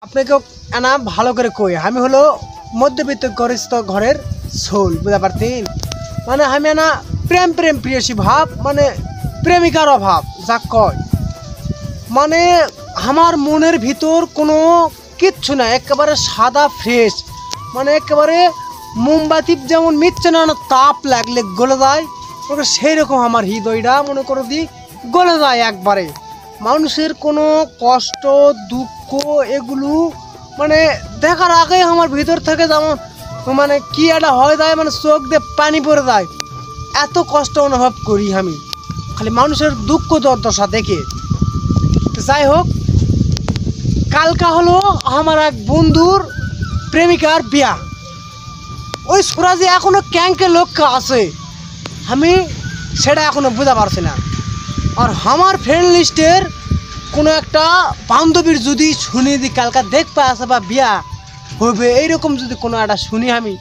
আপনাকেও এনা ভালো করে কই আমি হলো মধ্যবিত্ত গরিষ্ঠ ঘরের সোল বুঝতে পারতেন মানে আমি না প্রেম প্রেম প্রিয়সী ভাব মানে প্রেমিকার অভাব যা কয় মানে আমার মনের ভিতর কোনো কিচ্ছু না একেবারে সাদা ফ্রেশ মানে একেবারে মোমবাতি যেমন মিচ্ছে না তাপ লাগলে গলে যায় সেই রকম আমার হৃদয়টা মনে করো দি গলে যায় একবারে মানুষের কোনো কষ্ট দুঃখ এগুলো মানে দেখার আগেই আমার ভিতর থেকে যেমন মানে কি একটা হয়ে যায় মানে চোখ দিয়ে পানি পড়ে যায় এত কষ্ট অনুভব করি আমি খালি মানুষের দুঃখ দুর্দশা দেখে যাই হোক কালকা হলো আমার এক বন্ধুর প্রেমিকার বিয়া ওই সুরাজি এখনো ক্যাঙ্কে লক্ষ্য আছে আমি সেটা এখনো বুঝতে পারছি না আর আমার ফ্রেন্ড লিস্টের কোনো একটা বান্ধবীর যদি শুনি দি কালকা দেখতে আসে বা বিয়া হবে এইরকম যদি কোনো একটা শুনি আমি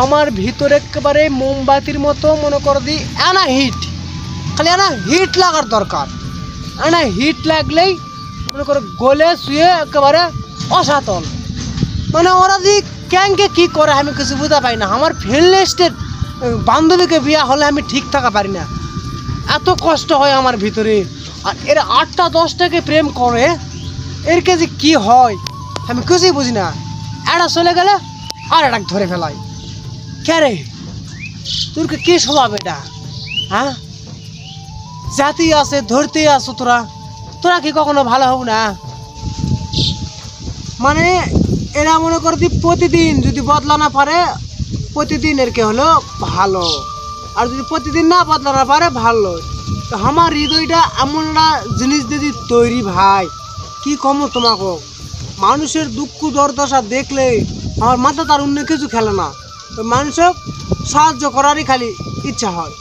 আমার ভিতরে একেবারে মোমবাতির মতো মনে করো দি এনা হিট খালি এনা হিট লাগার দরকার এনা হিট লাগলেই মনে করো গলে শুয়ে একেবারে অসাতল মানে ওরা যদি ক্যাঙ্কে কী করে আমি কিছু বুঝতে পারি না আমার ফ্রেন্ড লিস্টের বান্ধবীকে বিয়া হলে আমি ঠিক থাকা পারি না এত কষ্ট হয় আমার ভিতরে আর এর 8টা 10টাকে প্রেম করে এর যে কী হয় আমি কিছুই বুঝি না এটা চলে গেলে আর এটা ধরে ফেলাই কে রে তোর কি স্বভাব এটা হ্যাঁ জাতি আছে ধরতেই আছো তোরা তোরা কি কখনো ভালো হব না মানে এরা মনে করতি প্রতিদিন যদি বদলা না পারে প্রতিদিন এর কে হলো ভালো আর যদি প্রতিদিন না বদলা না পারে ভালো তো আমার হৃদয়টা এমন একটা জিনিস যদি তৈরি ভাই কি কমো তোমাকে মানুষের দুঃখ দুর্দশা দেখলে আমার মাথা তার অন্য কিছু খেলে না তো মানুষের সাহায্য করারই খালি ইচ্ছা হয়।